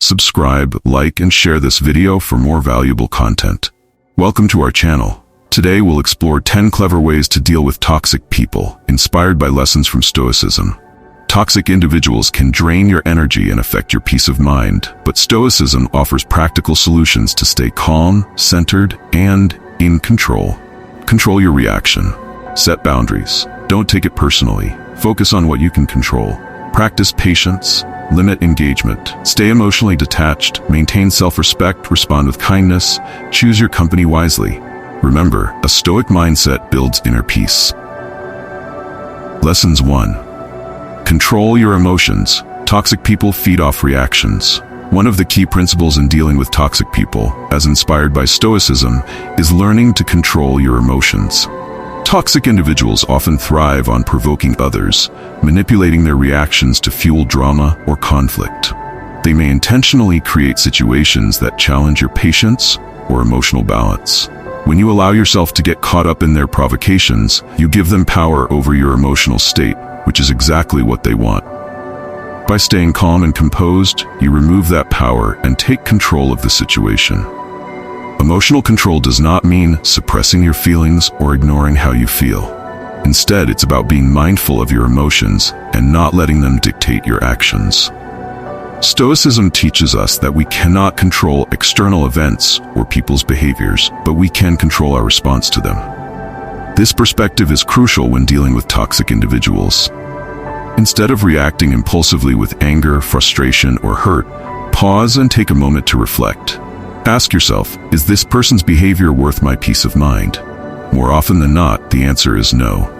Subscribe, like, and share this video for more valuable content. Welcome to our channel. Today we'll explore 10 clever ways to deal with toxic people, inspired by lessons from Stoicism. Toxic individuals can drain your energy and affect your peace of mind, but Stoicism offers practical solutions to stay calm, centered, and in control. Control your reaction. Set boundaries. Don't take it personally. Focus on what you can control. Practice patience. Limit engagement. Stay emotionally detached. Maintain self-respect. Respond with kindness. Choose your company wisely. Remember, a stoic mindset builds inner peace. Lessons 1. Control your emotions. Toxic people feed off reactions. One of the key principles in dealing with toxic people, as inspired by Stoicism, is learning to control your emotions. Toxic individuals often thrive on provoking others, manipulating their reactions to fuel drama or conflict. They may intentionally create situations that challenge your patience or emotional balance. When you allow yourself to get caught up in their provocations, you give them power over your emotional state, which is exactly what they want. By staying calm and composed, you remove that power and take control of the situation. Emotional control does not mean suppressing your feelings or ignoring how you feel. Instead, it's about being mindful of your emotions and not letting them dictate your actions. Stoicism teaches us that we cannot control external events or people's behaviors, but we can control our response to them. This perspective is crucial when dealing with toxic individuals. Instead of reacting impulsively with anger, frustration, or hurt, pause and take a moment to reflect. Ask yourself, is this person's behavior worth my peace of mind? More often than not, the answer is no.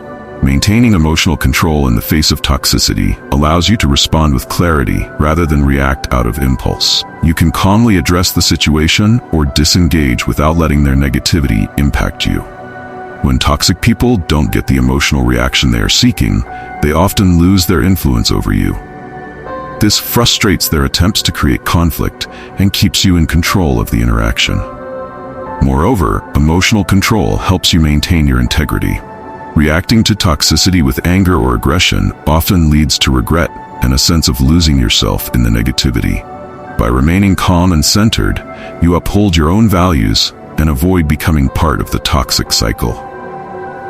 Maintaining emotional control in the face of toxicity allows you to respond with clarity rather than react out of impulse. You can calmly address the situation or disengage without letting their negativity impact you. When toxic people don't get the emotional reaction they are seeking, they often lose their influence over you. This frustrates their attempts to create conflict and keeps you in control of the interaction. Moreover, emotional control helps you maintain your integrity. Reacting to toxicity with anger or aggression often leads to regret and a sense of losing yourself in the negativity. By remaining calm and centered, you uphold your own values and avoid becoming part of the toxic cycle.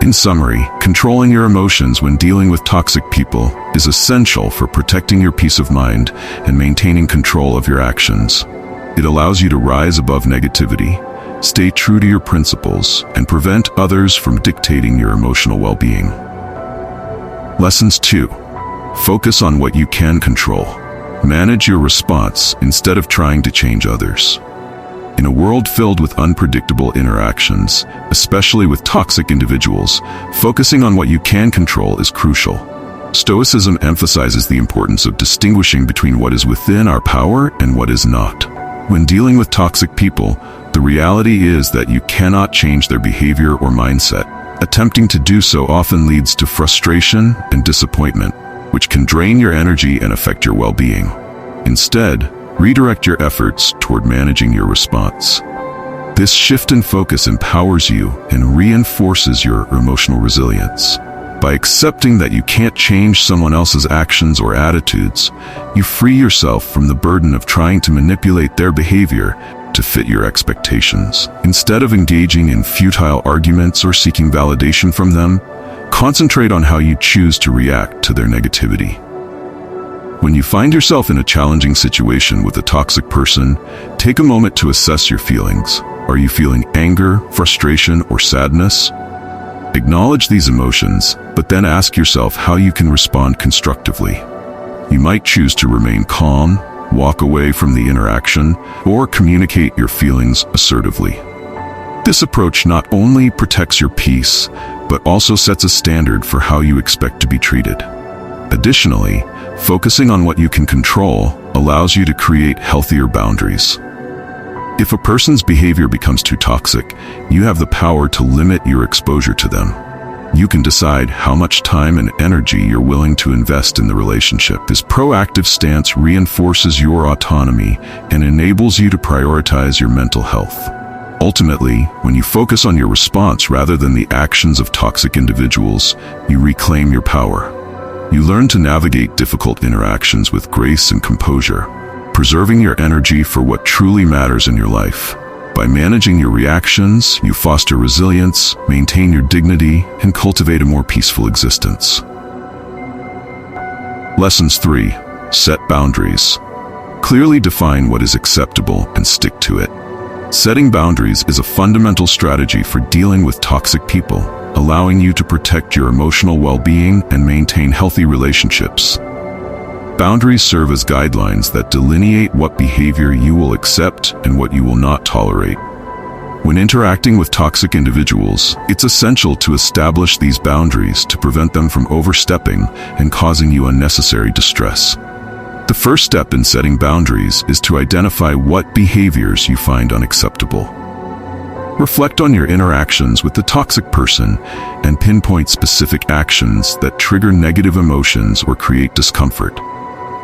In summary, controlling your emotions when dealing with toxic people is essential for protecting your peace of mind and maintaining control of your actions. It allows you to rise above negativity, stay true to your principles, and prevent others from dictating your emotional well-being. Lessons 2. Focus on what you can control. Manage your response instead of trying to change others. In a world filled with unpredictable interactions, especially with toxic individuals, focusing on what you can control is crucial. Stoicism emphasizes the importance of distinguishing between what is within our power and what is not. When dealing with toxic people, the reality is that you cannot change their behavior or mindset. Attempting to do so often leads to frustration and disappointment, which can drain your energy and affect your well-being. Instead, redirect your efforts toward managing your response. This shift in focus empowers you and reinforces your emotional resilience. By accepting that you can't change someone else's actions or attitudes, you free yourself from the burden of trying to manipulate their behavior to fit your expectations. Instead of engaging in futile arguments or seeking validation from them, concentrate on how you choose to react to their negativity. When you find yourself in a challenging situation with a toxic person, take a moment to assess your feelings. Are you feeling anger, frustration, or sadness? Acknowledge these emotions, but then ask yourself how you can respond constructively. You might choose to remain calm, walk away from the interaction, or communicate your feelings assertively. This approach not only protects your peace, but also sets a standard for how you expect to be treated. Additionally, focusing on what you can control allows you to create healthier boundaries. If a person's behavior becomes too toxic, you have the power to limit your exposure to them. You can decide how much time and energy you're willing to invest in the relationship. This proactive stance reinforces your autonomy and enables you to prioritize your mental health. Ultimately, when you focus on your response rather than the actions of toxic individuals, you reclaim your power. You learn to navigate difficult interactions with grace and composure. preserving your energy for what truly matters in your life. By managing your reactions, you foster resilience, maintain your dignity, and cultivate a more peaceful existence. Lessons 3. Set boundaries. Clearly define what is acceptable and stick to it. Setting boundaries is a fundamental strategy for dealing with toxic people, allowing you to protect your emotional well-being and maintain healthy relationships. Boundaries serve as guidelines that delineate what behavior you will accept and what you will not tolerate. When interacting with toxic individuals, it's essential to establish these boundaries to prevent them from overstepping and causing you unnecessary distress. The first step in setting boundaries is to identify what behaviors you find unacceptable. Reflect on your interactions with the toxic person and pinpoint specific actions that trigger negative emotions or create discomfort.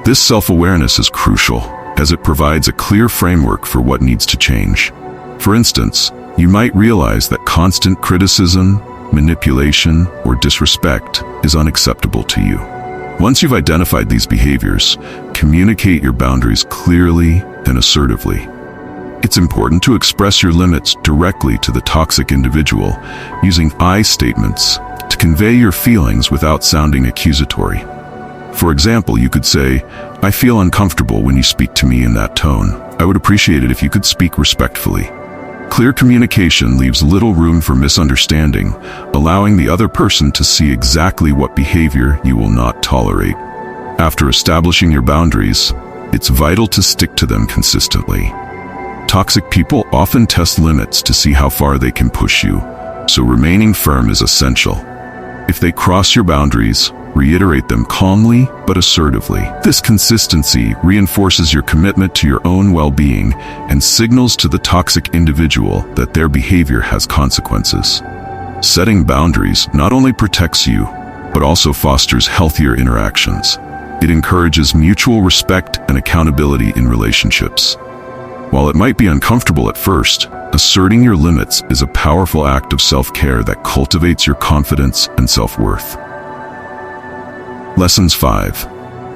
This self-awareness is crucial, as it provides a clear framework for what needs to change. For instance, you might realize that constant criticism, manipulation, or disrespect is unacceptable to you. Once you've identified these behaviors, communicate your boundaries clearly and assertively. It's important to express your limits directly to the toxic individual, using I statements to convey your feelings without sounding accusatory. For example, you could say, "I feel uncomfortable when you speak to me in that tone. I would appreciate it if you could speak respectfully." Clear communication leaves little room for misunderstanding, allowing the other person to see exactly what behavior you will not tolerate. After establishing your boundaries, it's vital to stick to them consistently. Toxic people often test limits to see how far they can push you, so remaining firm is essential. If they cross your boundaries, reiterate them calmly but assertively. This consistency reinforces your commitment to your own well-being and signals to the toxic individual that their behavior has consequences. Setting boundaries not only protects you, but also fosters healthier interactions. It encourages mutual respect and accountability in relationships. While it might be uncomfortable at first, asserting your limits is a powerful act of self-care that cultivates your confidence and self-worth. Lessons 5.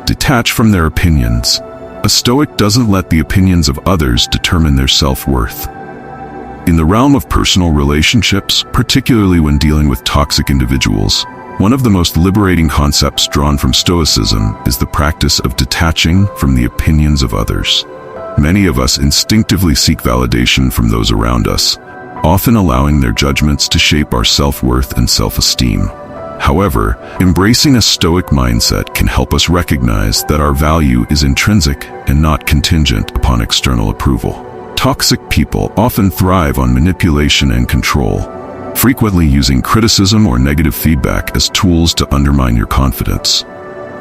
Detach from their opinions. A Stoic doesn't let the opinions of others determine their self-worth. In the realm of personal relationships, particularly when dealing with toxic individuals, one of the most liberating concepts drawn from Stoicism is the practice of detaching from the opinions of others. Many of us instinctively seek validation from those around us, often allowing their judgments to shape our self-worth and self-esteem. However, embracing a Stoic mindset can help us recognize that our value is intrinsic and not contingent upon external approval. Toxic people often thrive on manipulation and control, frequently using criticism or negative feedback as tools to undermine your confidence.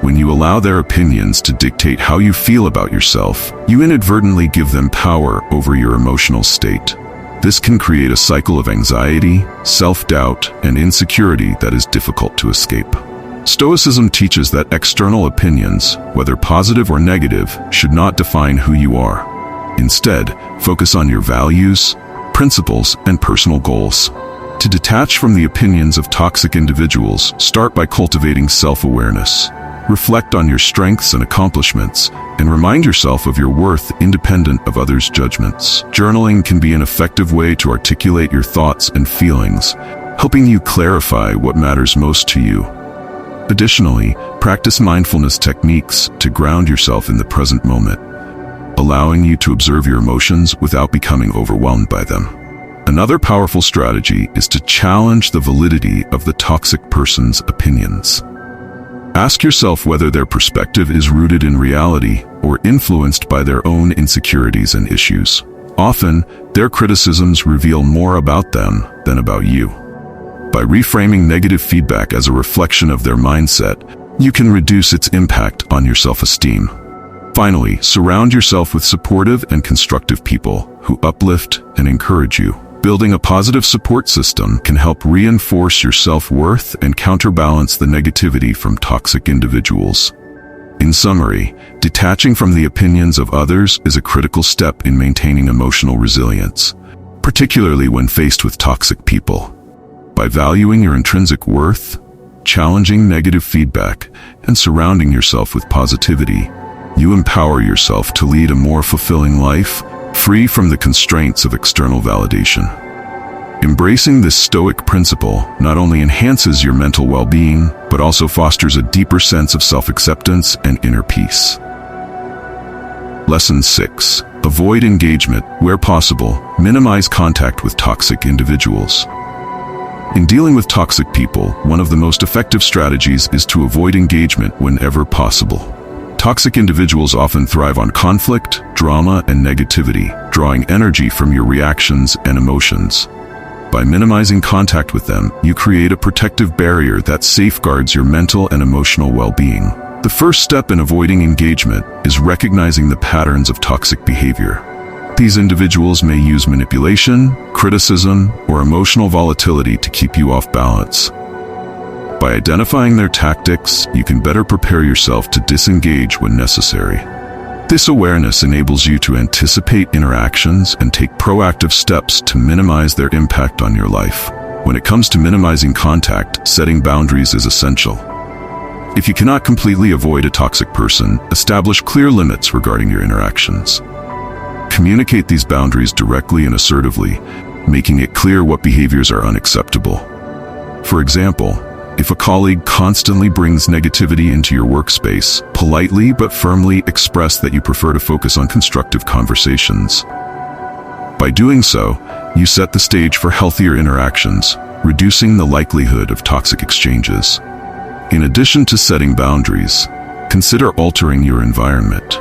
When you allow their opinions to dictate how you feel about yourself, you inadvertently give them power over your emotional state. This can create a cycle of anxiety, self-doubt, and insecurity that is difficult to escape. Stoicism teaches that external opinions, whether positive or negative, should not define who you are. Instead, focus on your values, principles, and personal goals. To detach from the opinions of toxic individuals, start by cultivating self-awareness. Reflect on your strengths and accomplishments, and remind yourself of your worth independent of others' judgments. Journaling can be an effective way to articulate your thoughts and feelings, helping you clarify what matters most to you. Additionally, practice mindfulness techniques to ground yourself in the present moment, allowing you to observe your emotions without becoming overwhelmed by them. Another powerful strategy is to challenge the validity of the toxic person's opinions. Ask yourself whether their perspective is rooted in reality or influenced by their own insecurities and issues. Often, their criticisms reveal more about them than about you. By reframing negative feedback as a reflection of their mindset, you can reduce its impact on your self-esteem. Finally, surround yourself with supportive and constructive people who uplift and encourage you. Building a positive support system can help reinforce your self-worth and counterbalance the negativity from toxic individuals. In summary, detaching from the opinions of others is a critical step in maintaining emotional resilience, particularly when faced with toxic people. By valuing your intrinsic worth, challenging negative feedback, and surrounding yourself with positivity, you empower yourself to lead a more fulfilling life, free from the constraints of external validation. Embracing this Stoic principle not only enhances your mental well-being, but also fosters a deeper sense of self-acceptance and inner peace. Lesson 6. Avoid engagement. Where possible, minimize contact with toxic individuals. In dealing with toxic people, one of the most effective strategies is to avoid engagement whenever possible. Toxic individuals often thrive on conflict, drama, and negativity, drawing energy from your reactions and emotions. By minimizing contact with them, you create a protective barrier that safeguards your mental and emotional well-being. The first step in avoiding engagement is recognizing the patterns of toxic behavior. These individuals may use manipulation, criticism, or emotional volatility to keep you off balance. By identifying their tactics, you can better prepare yourself to disengage when necessary. This awareness enables you to anticipate interactions and take proactive steps to minimize their impact on your life. When it comes to minimizing contact, setting boundaries is essential. If you cannot completely avoid a toxic person, establish clear limits regarding your interactions. Communicate these boundaries directly and assertively, making it clear what behaviors are unacceptable. For example, if a colleague constantly brings negativity into your workspace, politely but firmly express that you prefer to focus on constructive conversations. By doing so, you set the stage for healthier interactions, reducing the likelihood of toxic exchanges. In addition to setting boundaries, consider altering your environment.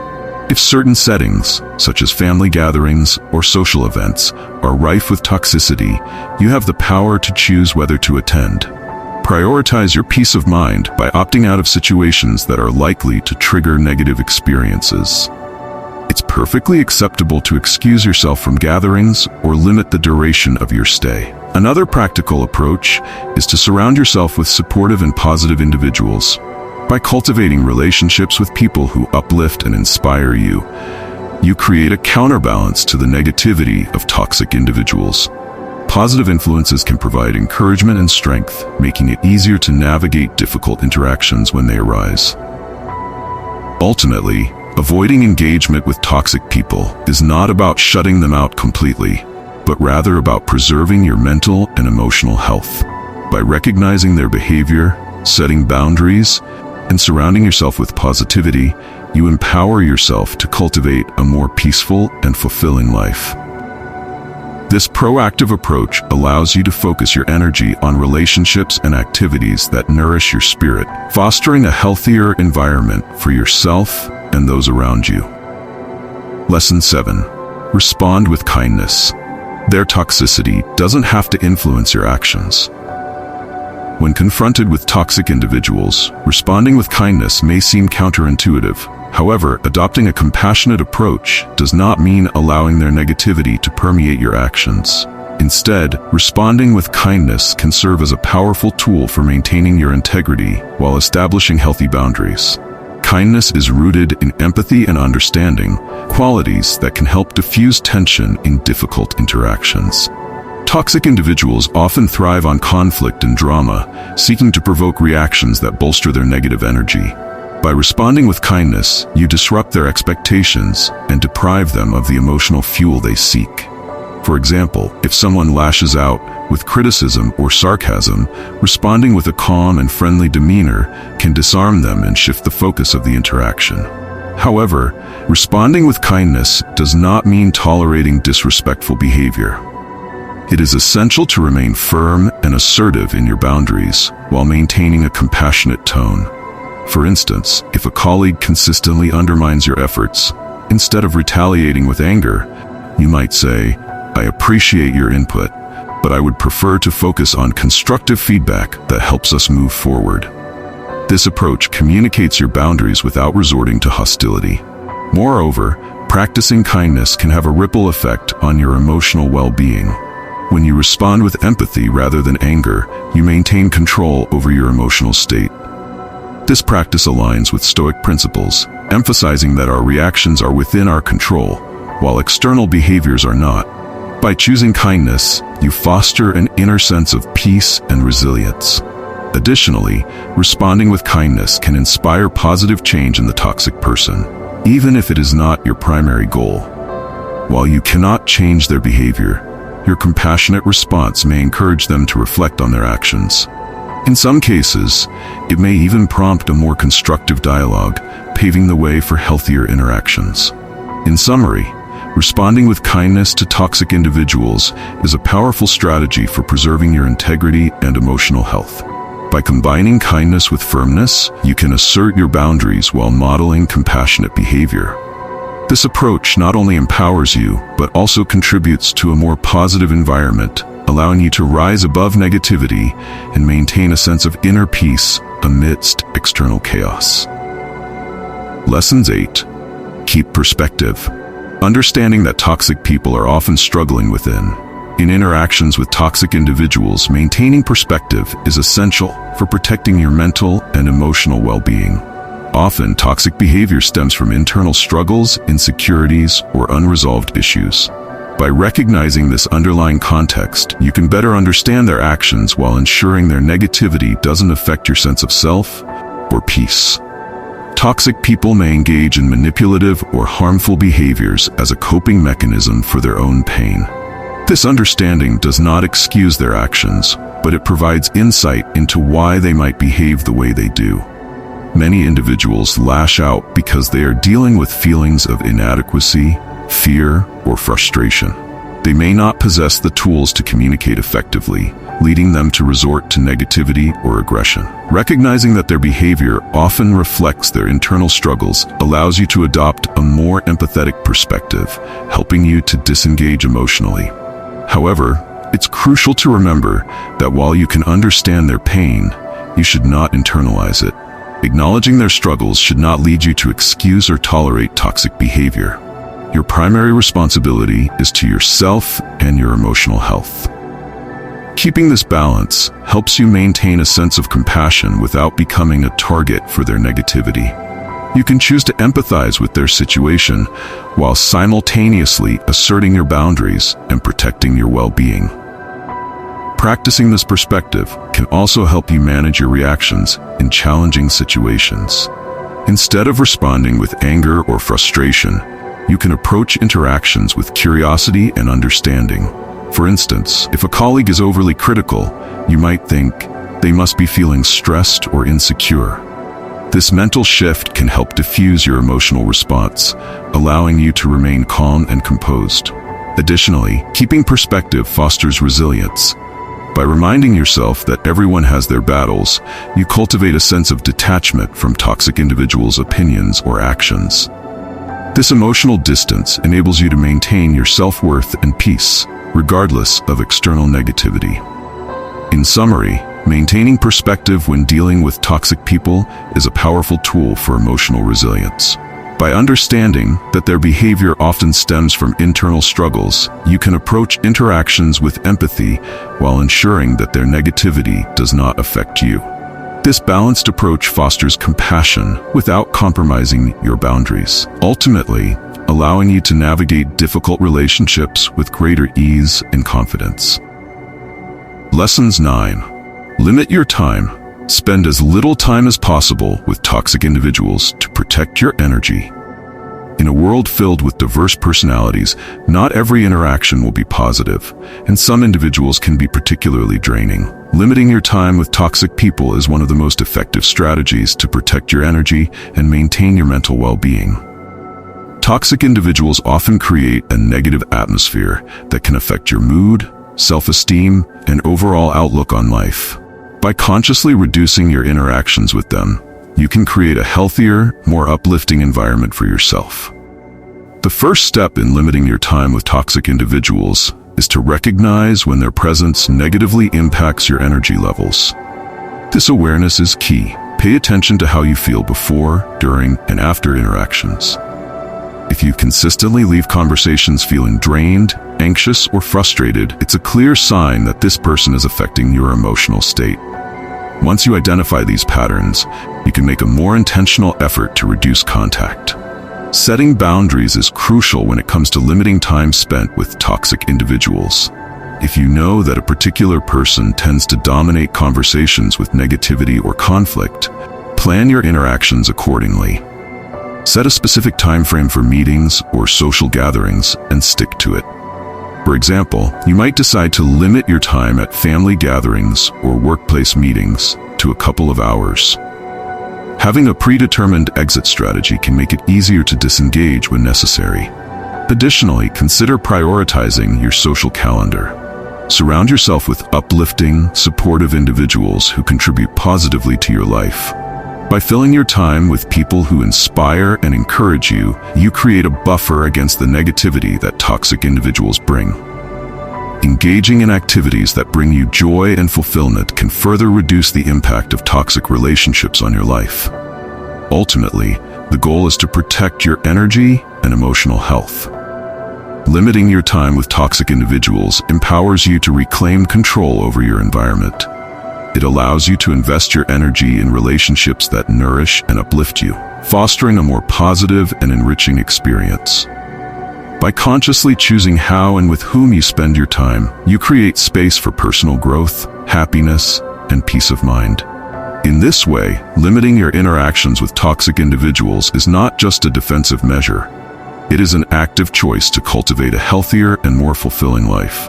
If certain settings, such as family gatherings or social events, are rife with toxicity, you have the power to choose whether to attend. Prioritize your peace of mind by opting out of situations that are likely to trigger negative experiences. It's perfectly acceptable to excuse yourself from gatherings or limit the duration of your stay. Another practical approach is to surround yourself with supportive and positive individuals. By cultivating relationships with people who uplift and inspire you, you create a counterbalance to the negativity of toxic individuals. Positive influences can provide encouragement and strength, making it easier to navigate difficult interactions when they arise. Ultimately, avoiding engagement with toxic people is not about shutting them out completely, but rather about preserving your mental and emotional health. By recognizing their behavior, setting boundaries, and surrounding yourself with positivity, you empower yourself to cultivate a more peaceful and fulfilling life. This proactive approach allows you to focus your energy on relationships and activities that nourish your spirit, fostering a healthier environment for yourself and those around you. Lesson 7. Respond with kindness. Their toxicity doesn't have to influence your actions. When confronted with toxic individuals, responding with kindness may seem counterintuitive. However, adopting a compassionate approach does not mean allowing their negativity to permeate your actions. Instead, responding with kindness can serve as a powerful tool for maintaining your integrity while establishing healthy boundaries. Kindness is rooted in empathy and understanding, qualities that can help diffuse tension in difficult interactions. Toxic individuals often thrive on conflict and drama, seeking to provoke reactions that bolster their negative energy. By responding with kindness, you disrupt their expectations and deprive them of the emotional fuel they seek. For example, if someone lashes out with criticism or sarcasm, responding with a calm and friendly demeanor can disarm them and shift the focus of the interaction. However, responding with kindness does not mean tolerating disrespectful behavior. It is essential to remain firm and assertive in your boundaries while maintaining a compassionate tone. For instance, if a colleague consistently undermines your efforts, instead of retaliating with anger, you might say, "I appreciate your input, but I would prefer to focus on constructive feedback that helps us move forward." This approach communicates your boundaries without resorting to hostility. Moreover, practicing kindness can have a ripple effect on your emotional well-being. When you respond with empathy rather than anger, you maintain control over your emotional state. This practice aligns with Stoic principles, emphasizing that our reactions are within our control, while external behaviors are not. By choosing kindness, you foster an inner sense of peace and resilience. Additionally, responding with kindness can inspire positive change in the toxic person. even if it is not your primary goal. While you cannot change their behavior, your compassionate response may encourage them to reflect on their actions. In some cases, it may even prompt a more constructive dialogue, paving the way for healthier interactions. In summary, responding with kindness to toxic individuals is a powerful strategy for preserving your integrity and emotional health. By combining kindness with firmness, you can assert your boundaries while modeling compassionate behavior. This approach not only empowers you, but also contributes to a more positive environment, allowing you to rise above negativity and maintain a sense of inner peace amidst external chaos. Lessons 8. Keep perspective. Understanding that toxic people are often struggling within. In interactions with toxic individuals, maintaining perspective is essential for protecting your mental and emotional well-being. Often, toxic behavior stems from internal struggles, insecurities, or unresolved issues. By recognizing this underlying context, you can better understand their actions while ensuring their negativity doesn't affect your sense of self or peace. Toxic people may engage in manipulative or harmful behaviors as a coping mechanism for their own pain. This understanding does not excuse their actions, but it provides insight into why they might behave the way they do. Many individuals lash out because they are dealing with feelings of inadequacy, fear, or frustration. They may not possess the tools to communicate effectively, leading them to resort to negativity or aggression. Recognizing that their behavior often reflects their internal struggles allows you to adopt a more empathetic perspective, helping you to disengage emotionally. However, it's crucial to remember that while you can understand their pain, you should not internalize it. Acknowledging their struggles should not lead you to excuse or tolerate toxic behavior. Your primary responsibility is to yourself and your emotional health. Keeping this balance helps you maintain a sense of compassion without becoming a target for their negativity. You can choose to empathize with their situation while simultaneously asserting your boundaries and protecting your well-being. Practicing this perspective can also help you manage your reactions in challenging situations. Instead of responding with anger or frustration, you can approach interactions with curiosity and understanding. For instance, if a colleague is overly critical, you might think they must be feeling stressed or insecure. This mental shift can help diffuse your emotional response, allowing you to remain calm and composed. Additionally, keeping perspective fosters resilience. By reminding yourself that everyone has their battles, you cultivate a sense of detachment from toxic individuals' opinions or actions. This emotional distance enables you to maintain your self-worth and peace, regardless of external negativity. In summary, maintaining perspective when dealing with toxic people is a powerful tool for emotional resilience. By understanding that their behavior often stems from internal struggles, you can approach interactions with empathy while ensuring that their negativity does not affect you. This balanced approach fosters compassion without compromising your boundaries, ultimately allowing you to navigate difficult relationships with greater ease and confidence. Lessons 9. Limit your time. Spend as little time as possible with toxic individuals to protect your energy. In a world filled with diverse personalities, not every interaction will be positive, and some individuals can be particularly draining. Limiting your time with toxic people is one of the most effective strategies to protect your energy and maintain your mental well-being. Toxic individuals often create a negative atmosphere that can affect your mood, self-esteem, and overall outlook on life. By consciously reducing your interactions with them, you can create a healthier, more uplifting environment for yourself. The first step in limiting your time with toxic individuals is to recognize when their presence negatively impacts your energy levels. This awareness is key. Pay attention to how you feel before, during, and after interactions. If you consistently leave conversations feeling drained, anxious, or frustrated, it's a clear sign that this person is affecting your emotional state. Once you identify these patterns, you can make a more intentional effort to reduce contact. Setting boundaries is crucial when it comes to limiting time spent with toxic individuals. If you know that a particular person tends to dominate conversations with negativity or conflict, plan your interactions accordingly. Set a specific time frame for meetings or social gatherings and stick to it. For example, you might decide to limit your time at family gatherings or workplace meetings to a couple of hours. Having a predetermined exit strategy can make it easier to disengage when necessary. Additionally, consider prioritizing your social calendar. Surround yourself with uplifting, supportive individuals who contribute positively to your life. By filling your time with people who inspire and encourage you, you create a buffer against the negativity that toxic individuals bring. Engaging in activities that bring you joy and fulfillment can further reduce the impact of toxic relationships on your life. Ultimately, the goal is to protect your energy and emotional health. Limiting your time with toxic individuals empowers you to reclaim control over your environment. It allows you to invest your energy in relationships that nourish and uplift you, fostering a more positive and enriching experience. By consciously choosing how and with whom you spend your time, you create space for personal growth, happiness, and peace of mind. In this way, limiting your interactions with toxic individuals is not just a defensive measure. It is an active choice to cultivate a healthier and more fulfilling life.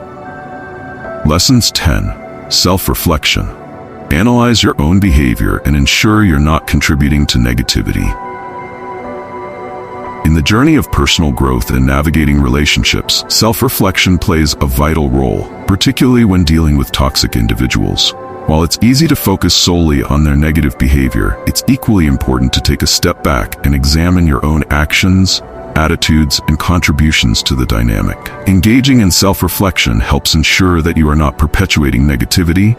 Lessons 10. Self-reflection. Analyze your own behavior and ensure you're not contributing to negativity. In the journey of personal growth and navigating relationships, self-reflection plays a vital role, particularly when dealing with toxic individuals. While it's easy to focus solely on their negative behavior, it's equally important to take a step back and examine your own actions, attitudes, and contributions to the dynamic. Engaging in self-reflection helps ensure that you are not perpetuating negativity,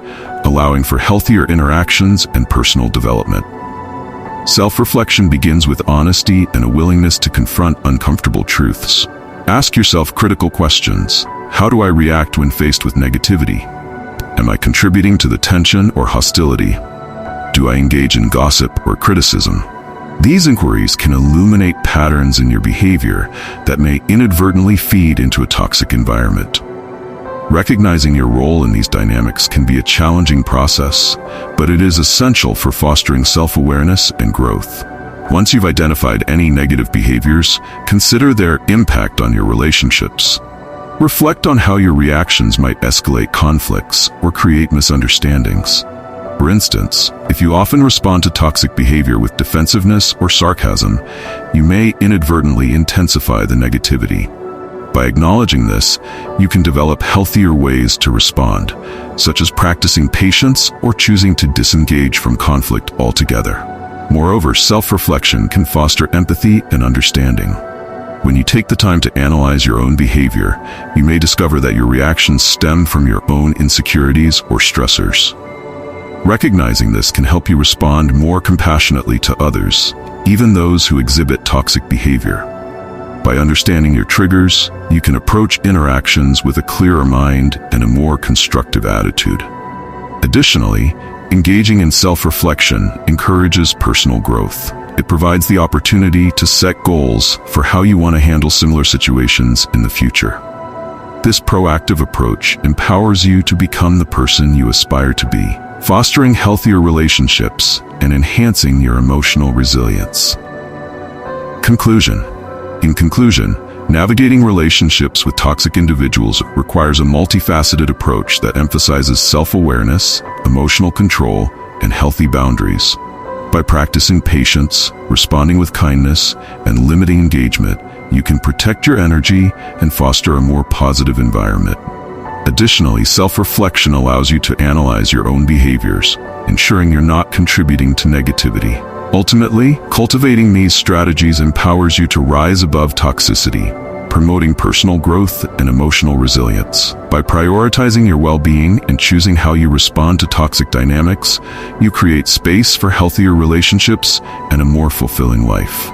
allowing for healthier interactions and personal development. Self-reflection begins with honesty and a willingness to confront uncomfortable truths. Ask yourself critical questions. How do I react when faced with negativity? Am I contributing to the tension or hostility? Do I engage in gossip or criticism? These inquiries can illuminate patterns in your behavior that may inadvertently feed into a toxic environment. Recognizing your role in these dynamics can be a challenging process, but it is essential for fostering self-awareness and growth. Once you've identified any negative behaviors, consider their impact on your relationships. Reflect on how your reactions might escalate conflicts or create misunderstandings. For instance, if you often respond to toxic behavior with defensiveness or sarcasm, you may inadvertently intensify the negativity. By acknowledging this, you can develop healthier ways to respond, such as practicing patience or choosing to disengage from conflict altogether. Moreover, self-reflection can foster empathy and understanding. When you take the time to analyze your own behavior, you may discover that your reactions stem from your own insecurities or stressors. Recognizing this can help you respond more compassionately to others, even those who exhibit toxic behavior. By understanding your triggers, you can approach interactions with a clearer mind and a more constructive attitude. Additionally, engaging in self-reflection encourages personal growth. It provides the opportunity to set goals for how you want to handle similar situations in the future. This proactive approach empowers you to become the person you aspire to be, fostering healthier relationships and enhancing your emotional resilience. Conclusion. In conclusion, navigating relationships with toxic individuals requires a multifaceted approach that emphasizes self-awareness, emotional control, and healthy boundaries. By practicing patience, responding with kindness, and limiting engagement, you can protect your energy and foster a more positive environment. Additionally, self-reflection allows you to analyze your own behaviors, ensuring you're not contributing to negativity. Ultimately, cultivating these strategies empowers you to rise above toxicity, promoting personal growth and emotional resilience. By prioritizing your well-being and choosing how you respond to toxic dynamics, you create space for healthier relationships and a more fulfilling life.